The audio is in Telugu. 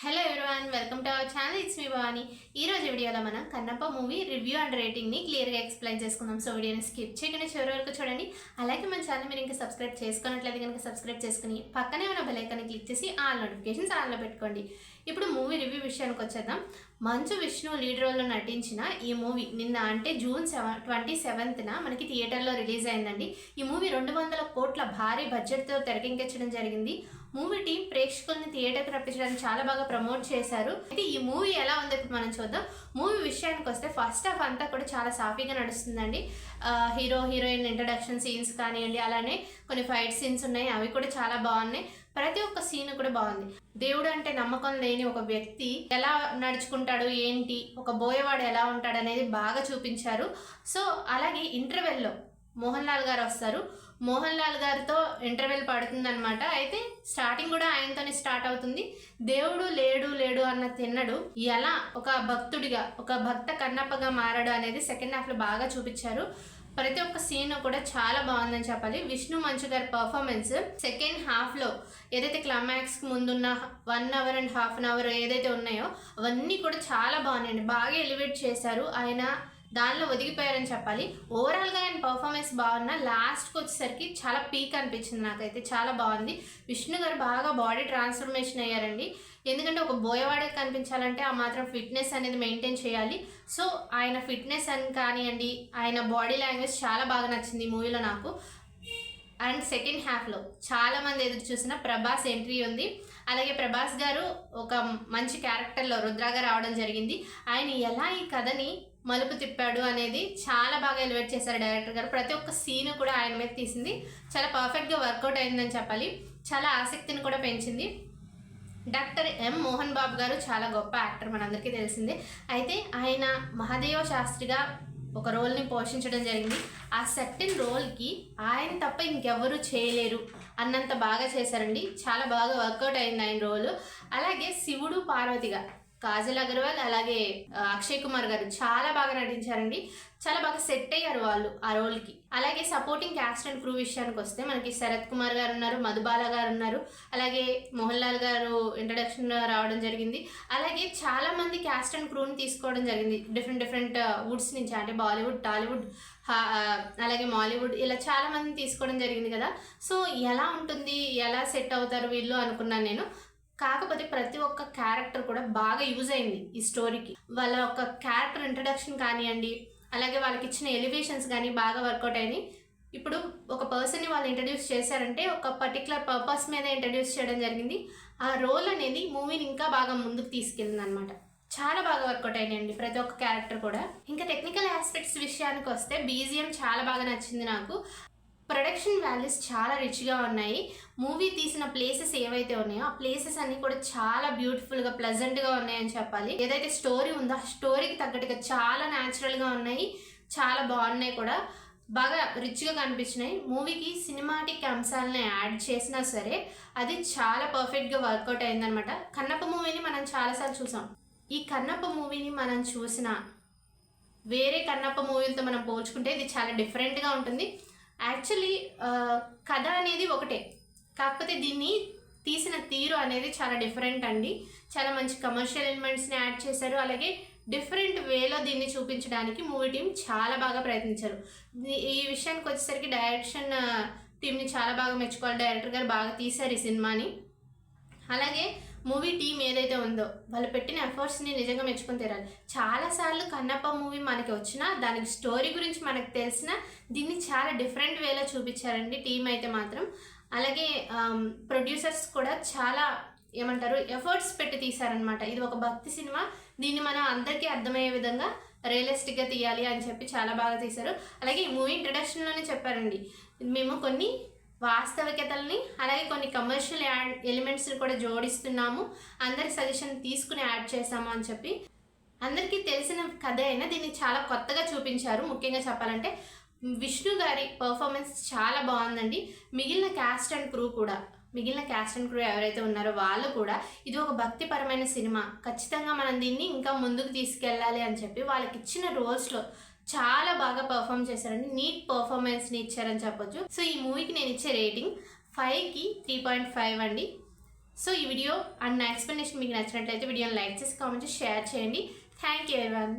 Hello everyone, welcome to our channel. It's me Bhavani. ఈ రోజు వీడియోలో మనం కన్నప్ప మూవీ రివ్యూ అండ్ రేటింగ్ని క్లియర్గా ఎక్స్ప్లెయిన్ చేసుకుందాం. సో వీడియోని స్కిప్ చేయకుండా చివరి వరకు చూడండి. అలాగే మన ఛానల్ మీరు ఇంకా సబ్స్క్రైబ్ చేసుకున్నట్లయితే కనుక సబ్స్క్రైబ్ చేసుకుని పక్కనే ఉన్న బెల్ ఐకాన్ని క్లిక్ చేసి ఆల్ నోటిఫికేషన్స్ ఆన్లో పెట్టుకోండి. ఇప్పుడు మూవీ రివ్యూ విషయానికి వచ్చేద్దాం. మంచు విష్ణు లీడ్ రోల్లో నటించిన ఈ మూవీ నిన్న అంటే జూన్ 27న మనకి థియేటర్లో రిలీజ్ అయిందండి. ఈ మూవీ 200 కోట్ల భారీ బడ్జెట్తో తెరకెక్కించడం జరిగింది. మూవీ టీం ప్రేక్షకుల్ని థియేటర్కి రప్పించడానికి చాలా బాగా ప్రమోట్ చేశారు. అయితే ఈ మూవీ ఎలా ఉందో ఇప్పుడు మనం చూద్దాం. మూవీ విషయానికి వస్తే ఫస్ట్ హాఫ్ అంతా కూడా చాలా సాఫీగా నడుస్తుందండి. హీరో హీరోయిన్ ఇంట్రడక్షన్ సీన్స్ కానివ్వండి, అలానే కొన్ని ఫైట్ సీన్స్ ఉన్నాయి, అవి కూడా చాలా బాగున్నాయి. ప్రతి ఒక్క సీన్ కూడా బాగుంది. దేవుడు అంటే నమ్మకం లేని ఒక వ్యక్తి ఎలా నడుచుకుంటాడు, ఏంటి, ఒక బోయవాడు ఎలా ఉంటాడు అనేది బాగా చూపించారు. సో అలాగే ఇంటర్వెల్లో మోహన్ లాల్ గారు వస్తారు. మోహన్ లాల్ గారితో ఇంటర్వెల్ పడుతుందన్నమాట. అయితే స్టార్టింగ్ కూడా ఆయనతోనే స్టార్ట్ అవుతుంది. దేవుడు లేడు అన్న తిన్నడు ఎలా ఒక భక్తుడిగా, ఒక భక్త కన్నప్పగా మారాడు అనేది సెకండ్ హాఫ్లో బాగా చూపించారు. ప్రతి ఒక్క సీన్ కూడా చాలా బాగుందని చెప్పాలి. విష్ణు మంచు గారి పర్ఫార్మెన్స్ సెకండ్ హాఫ్లో ఏదైతే క్లైమాక్స్కి ముందున్న 1 hour and half an hour ఏదైతే ఉన్నాయో అవన్నీ కూడా చాలా బాగున్నాయండి. బాగా ఎలివేట్ చేశారు. ఆయన దానిలో ఒదిగిపోయారని చెప్పాలి. ఓవరాల్గా ఆయన పర్ఫార్మెన్స్ బాగున్నా లాస్ట్కి వచ్చేసరికి చాలా పీక్ అనిపించింది. నాకైతే చాలా బాగుంది. విష్ణు గారు బాగా బాడీ ట్రాన్స్ఫర్మేషన్ అయ్యారండి. ఎందుకంటే ఒక బోయవాడికి కనిపించాలంటే ఆ మాత్రం ఫిట్నెస్ అనేది మెయింటైన్ చేయాలి. సో ఆయన ఫిట్నెస్ అని కానివ్వండి, ఆయన బాడీ లాంగ్వేజ్ చాలా బాగా నచ్చింది ఈ మూవీలో నాకు. అండ్ సెకండ్ హాఫ్లో చాలామంది ఎదురు చూసిన ప్రభాస్ ఎంట్రీ ఉంది. అలాగే ప్రభాస్ గారు ఒక మంచి క్యారెక్టర్లో రుద్రాగా రావడం జరిగింది. ఆయన ఎలా ఈ కథని మలుపు తిప్పాడు అనేది చాలా బాగా ఎలివేట్ చేశారు డైరెక్టర్ గారు. ప్రతి ఒక్క సీన్ కూడా ఆయన మీద తీసింది చాలా పర్ఫెక్ట్గా వర్కౌట్ అయిందని చెప్పాలి. చాలా ఆసక్తిని కూడా పెంచింది. డాక్టర్ ఎం మోహన్ బాబు గారు చాలా గొప్ప యాక్టర్, మనందరికీ తెలిసిందే. అయితే ఆయన మహాదేవ శాస్త్రిగా ఒక రోల్ని పోషించడం జరిగింది. ఆ సెకండ్ రోల్కి ఆయన తప్ప ఇంకెవరూ చేయలేరు అన్నంత బాగా చేశారండి. చాలా బాగా వర్కౌట్ అయింది ఆయన రోలు. అలాగే శివుడు పార్వతిగా కాజల్ అగర్వాల్ అలాగే అక్షయ్ కుమార్ గారు చాలా బాగా నటించారండి. చాలా బాగా సెట్ అయ్యారు వాళ్ళు ఆ రోల్కి. అలాగే సపోర్టింగ్ క్యాస్ట్ అండ్ క్రూ విషయానికి వస్తే మనకి శరత్ కుమార్ గారు ఉన్నారు, మధుబాల గారు ఉన్నారు, అలాగే మోహన్ లాల్ గారు ఇంట్రడక్షన్ రావడం జరిగింది. అలాగే చాలా మంది క్యాస్ట్ అండ్ క్రూని తీసుకోవడం జరిగింది డిఫరెంట్ వుడ్స్ నుంచి, అంటే బాలీవుడ్, టాలీవుడ్, అలాగే మాలీవుడ్, ఇలా చాలా మందిని తీసుకోవడం జరిగింది కదా. సో ఎలా ఉంటుంది, ఎలా సెట్ అవుతారు వీళ్ళు అనుకున్నాను నేను. కాకపోతే ప్రతి ఒక్క క్యారెక్టర్ కూడా బాగా యూజ్ అయింది ఈ స్టోరీకి. వాళ్ళ ఒక క్యారెక్టర్ ఇంట్రడక్షన్ కానివ్వండి, అలాగే వాళ్ళకి ఇచ్చిన ఎలివేషన్స్ కానీ బాగా వర్కౌట్ అయినాయి. ఇప్పుడు ఒక పర్సన్ని వాళ్ళు ఇంట్రడ్యూస్ చేశారంటే ఒక పర్టికులర్ పర్పస్ మీద ఇంట్రడ్యూస్ చేయడం జరిగింది. ఆ రోల్ అనేది మూవీని ఇంకా బాగా ముందుకు తీసుకెళ్ళింది అనమాట. చాలా బాగా వర్కౌట్ అయినాయండి ప్రతి ఒక్క క్యారెక్టర్ కూడా. ఇంకా టెక్నికల్ ఆస్పెక్ట్స్ విషయానికి వస్తే బీజిఎం చాలా బాగా నచ్చింది నాకు. ప్రొడక్షన్ వాల్యూస్ చాలా రిచ్గా ఉన్నాయి. మూవీ తీసిన ప్లేసెస్ ఏవైతే ఉన్నాయో ఆ ప్లేసెస్ అన్నీ కూడా చాలా బ్యూటిఫుల్గా, ప్లెజెంట్గా ఉన్నాయని చెప్పాలి. ఏదైతే స్టోరీ ఉందో ఆ స్టోరీకి తగ్గట్టుగా చాలా న్యాచురల్గా ఉన్నాయి, చాలా బాగున్నాయి కూడా, బాగా రిచ్గా కనిపించినాయి. మూవీకి సినిమాటిక్ అంశాలను యాడ్ చేసినా సరే అది చాలా పర్ఫెక్ట్గా వర్కౌట్ అయిందనమాట. కన్నప్ప మూవీని మనం చాలాసార్లు చూసాం. ఈ కన్నప్ప మూవీని మనం చూసిన వేరే కన్నప్ప మూవీలతో మనం పోల్చుకుంటే ఇది చాలా డిఫరెంట్గా ఉంటుంది. యాక్చువల్లీ కథ అనేది ఒకటే, కాకపోతే దీన్ని తీసిన తీరు అనేది చాలా డిఫరెంట్ అండి. చాలా మంచి కమర్షియల్ ఎలిమెంట్స్ని యాడ్ చేశారు. అలాగే డిఫరెంట్ వేలో దీన్ని చూపించడానికి మూవీ టీం చాలా బాగా ప్రయత్నించారు. ఈ విషయానికి వచ్చేసరికి డైరెక్షన్ టీంని చాలా బాగా మెచ్చుకోవాలి. డైరెక్టర్ గారు బాగా తీశారు ఈ సినిమాని. అలాగే మూవీ టీం ఏదైతే ఉందో వాళ్ళు పెట్టిన ఎఫర్ట్స్ని నిజంగా మెచ్చుకొని తీరాలి. చాలాసార్లు కన్నప్ప మూవీ మనకి వచ్చినా దానికి స్టోరీ గురించి మనకు తెలిసిన దీన్ని చాలా డిఫరెంట్ వేలో చూపించారండి టీం అయితే మాత్రం. అలాగే ప్రొడ్యూసర్స్ కూడా చాలా ఏమంటారు ఎఫర్ట్స్ పెట్టి తీశారనమాట. ఇది ఒక భక్తి సినిమా, దీన్ని మనం అందరికీ అర్థమయ్యే విధంగా రియలిస్టిక్గా తీయాలి అని చెప్పి చాలా బాగా తీశారు. అలాగే ఈ మూవీ ఇంట్రడక్షన్లోనే చెప్పారండి, మేము కొన్ని వాస్తవికతల్ని అలాగే కొన్ని కమర్షియల్ ఎలిమెంట్స్ని కూడా జోడిస్తున్నాము, అందరి సజెషన్ తీసుకుని యాడ్ చేసాము అని చెప్పి. అందరికీ తెలిసిన కథ అయినా దీన్ని చాలా కొత్తగా చూపించారు. ముఖ్యంగా చెప్పాలంటే విష్ణు గారి పర్ఫార్మెన్స్ చాలా బాగుందండి. మిగిలిన క్యాస్ట్ అండ్ క్రూ ఎవరైతే ఉన్నారో వాళ్ళు కూడా ఇది ఒక భక్తిపరమైన సినిమా, ఖచ్చితంగా మనం దీన్ని ఇంకా ముందుకు తీసుకెళ్ళాలి అని చెప్పి వాళ్ళకి ఇచ్చిన రోల్స్లో చాలా బాగా పర్ఫామ్ చేశారండి. నీట్ పర్ఫార్మెన్స్ని ఇచ్చారని చెప్పొచ్చు. సో ఈ మూవీకి నేను ఇచ్చే రేటింగ్ 5కి 3.5 అండి. సో ఈ వీడియో అండ్ నా ఎక్స్ప్లెనేషన్ మీకు నచ్చినట్లయితే వీడియోని లైక్ చేసి కామెంట్ చేసి షేర్ చేయండి. Thank you everyone.